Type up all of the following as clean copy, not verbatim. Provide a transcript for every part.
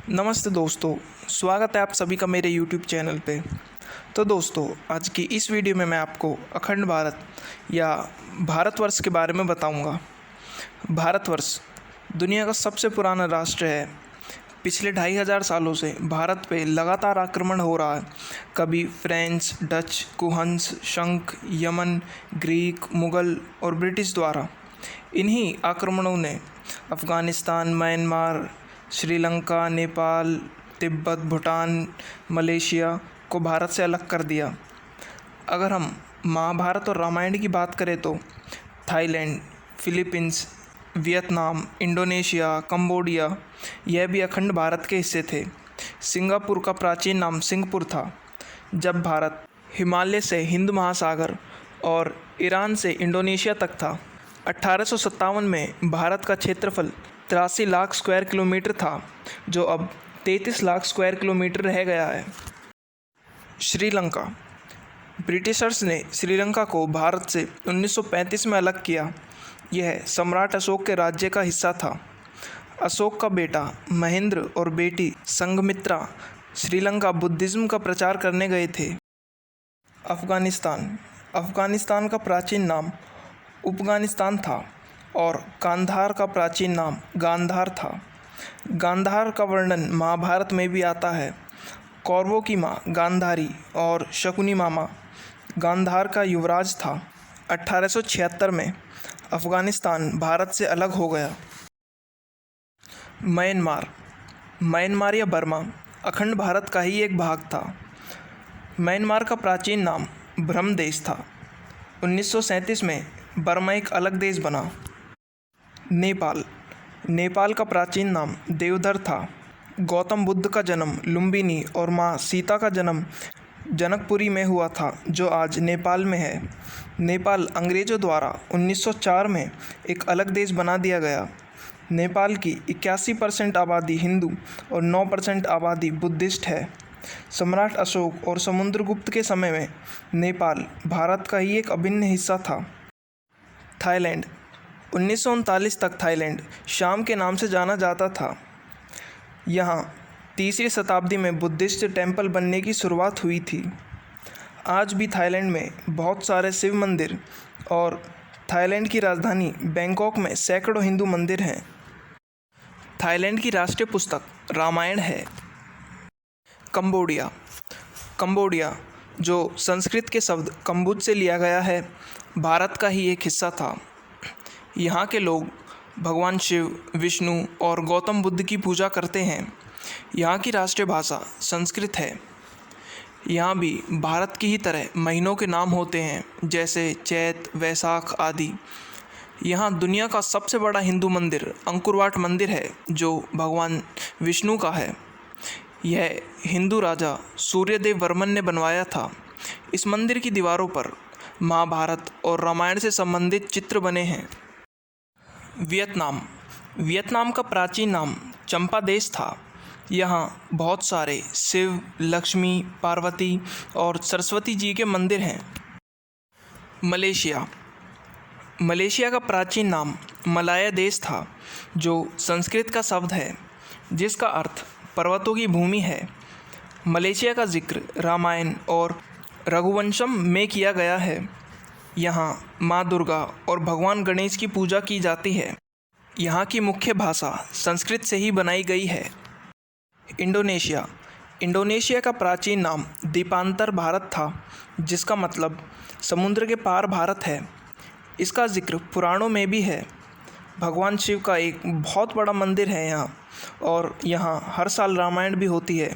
नमस्ते दोस्तों, स्वागत है आप सभी का मेरे YouTube चैनल पे। तो दोस्तों, आज की इस वीडियो में मैं आपको अखंड भारत या भारतवर्ष के बारे में बताऊंगा। भारतवर्ष दुनिया का सबसे पुराना राष्ट्र है। पिछले 2500 सालों से भारत पे लगातार आक्रमण हो रहा है। कभी फ्रेंच, डच, कुहन्स, शंख, यमन, ग्रीक, मुग़ल और ब्रिटिश द्वारा। इन्हीं आक्रमणों ने अफ़गानिस्तान, म्यांमार, श्रीलंका, नेपाल, तिब्बत, भूटान, मलेशिया को भारत से अलग कर दिया। अगर हम महाभारत और रामायण की बात करें तो Thailand, Philippines, Vietnam, Indonesia, Cambodia यह भी अखंड भारत के हिस्से थे। सिंगापुर का प्राचीन नाम सिंगपुर था। जब भारत हिमालय से हिंद महासागर और ईरान से इंडोनेशिया तक था। 1857 में भारत का क्षेत्रफल 83 लाख स्क्वायर किलोमीटर था, जो अब 33 लाख स्क्वायर किलोमीटर रह गया है। श्रीलंका। ब्रिटिशर्स ने श्रीलंका को भारत से 1935 में अलग किया। यह सम्राट अशोक के राज्य का हिस्सा था। अशोक का बेटा महेंद्र और बेटी संघमित्रा श्रीलंका बुद्धिज़्म का प्रचार करने गए थे। अफ़गानिस्तान। अफ़गानिस्तान का प्राचीन नाम अफ़गानिस्तान था और कांधार का प्राचीन नाम गांधार था। गांधार का वर्णन महाभारत में भी आता है। कौरवों की माँ गांधारी और शकुनी मामा गांधार का युवराज था। 1876 में अफ़गानिस्तान भारत से अलग हो गया। म्यांमार। म्यांमार या बर्मा अखंड भारत का ही एक भाग था। म्यांमार का प्राचीन नाम ब्रह्म देश था। 1937 में बर्मा एक अलग देश बना। नेपाल। नेपाल का प्राचीन नाम देवधर था। गौतम बुद्ध का जन्म लुम्बिनी और माँ सीता का जन्म जनकपुरी में हुआ था, जो आज नेपाल में है। नेपाल अंग्रेज़ों द्वारा 1904 में एक अलग देश बना दिया गया। नेपाल की 81% आबादी हिंदू और 9% आबादी बुद्धिस्ट है। सम्राट अशोक और समुद्रगुप्त के समय में नेपाल भारत का ही एक अभिन्न हिस्सा था। थाईलैंड। 1939 तक थाईलैंड शाम के नाम से जाना जाता था। यहाँ 3वीं शताब्दी में बुद्धिस्ट टेंपल बनने की शुरुआत हुई थी। आज भी थाईलैंड में बहुत सारे शिव मंदिर और थाईलैंड की राजधानी बैंकॉक में सैकड़ों हिंदू मंदिर हैं। थाईलैंड की राष्ट्रीय पुस्तक रामायण है। कंबोडिया। कंबोडिया, जो संस्कृत के शब्द कम्बुज से लिया गया है, भारत का ही एक हिस्सा था। यहाँ के लोग भगवान शिव, विष्णु और गौतम बुद्ध की पूजा करते हैं। यहाँ की राष्ट्रीय भाषा संस्कृत है। यहाँ भी भारत की ही तरह महीनों के नाम होते हैं, जैसे चैत, वैशाख आदि। यहाँ दुनिया का सबसे बड़ा हिंदू मंदिर अंकुरवाट मंदिर है, जो भगवान विष्णु का है। यह हिंदू राजा सूर्यदेव वर्मन ने बनवाया था। इस मंदिर की दीवारों पर महाभारत और रामायण से संबंधित चित्र बने हैं। वियतनाम। वियतनाम का प्राचीन नाम चंपा देश था। यहाँ बहुत सारे शिव, लक्ष्मी, पार्वती और सरस्वती जी के मंदिर हैं। मलेशिया। मलेशिया का प्राचीन नाम मलाया देश था, जो संस्कृत का शब्द है, जिसका अर्थ पर्वतों की भूमि है। मलेशिया का जिक्र रामायण और रघुवंशम में किया गया है। यहाँ माँ दुर्गा और भगवान गणेश की पूजा की जाती है। यहाँ की मुख्य भाषा संस्कृत से ही बनाई गई है। इंडोनेशिया। इंडोनेशिया का प्राचीन नाम द्वीपांतर भारत था, जिसका मतलब समुद्र के पार भारत है। इसका जिक्र पुराणों में भी है। भगवान शिव का एक बहुत बड़ा मंदिर है यहाँ, और यहाँ हर साल रामायण भी होती है।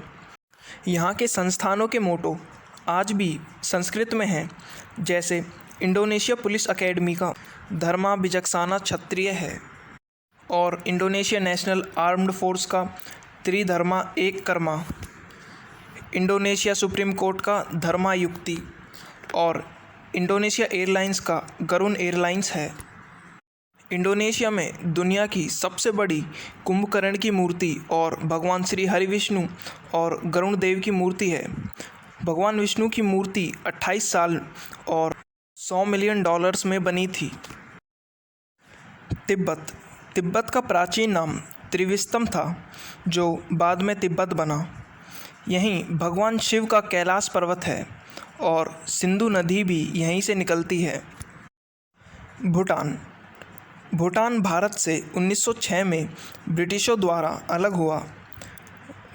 यहाँ के संस्थानों के मोटो आज भी संस्कृत में हैं, जैसे इंडोनेशिया पुलिस एकेडमी का धर्मा बिजक्साना क्षत्रिय है, और इंडोनेशिया नेशनल आर्म्ड फोर्स का त्रिधर्मा एक कर्मा, इंडोनेशिया सुप्रीम कोर्ट का धर्मा युक्ति, और इंडोनेशिया एयरलाइंस का गरुण एयरलाइंस है। इंडोनेशिया में दुनिया की सबसे बड़ी कुंभकर्ण की मूर्ति और भगवान श्री हरि विष्णु और गरुण देव की मूर्ति है। भगवान विष्णु की मूर्ति 28 साल और $100 मिलियन में बनी थी। तिब्बत। तिब्बत का प्राचीन नाम त्रिविक्रम था जो बाद में तिब्बत बना। यहीं भगवान शिव का कैलाश पर्वत है और सिंधु नदी भी यहीं से निकलती है। भूटान भूटान भारत से 1906 में ब्रिटिशों द्वारा अलग हुआ।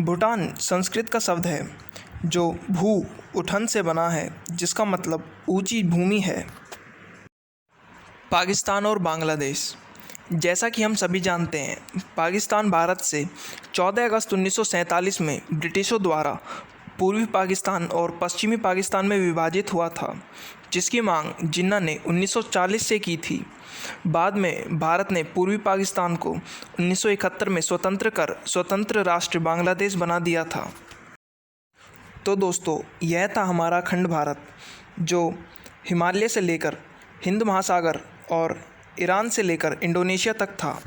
भूटान संस्कृत का शब्द है जो भू उठन से बना है, जिसका मतलब ऊंची भूमि है। पाकिस्तान और बांग्लादेश। जैसा कि हम सभी जानते हैं, पाकिस्तान भारत से 14 अगस्त 1947 में ब्रिटिशों द्वारा पूर्वी पाकिस्तान और पश्चिमी पाकिस्तान में विभाजित हुआ था, जिसकी मांग जिन्ना ने 1940 से की थी। बाद में भारत ने पूर्वी पाकिस्तान को 1971 में स्वतंत्र कर स्वतंत्र राष्ट्र बांग्लादेश बना दिया था। तो दोस्तों, यह था हमारा खंड भारत, जो हिमालय से लेकर हिंद महासागर और ईरान से लेकर इंडोनेशिया तक था।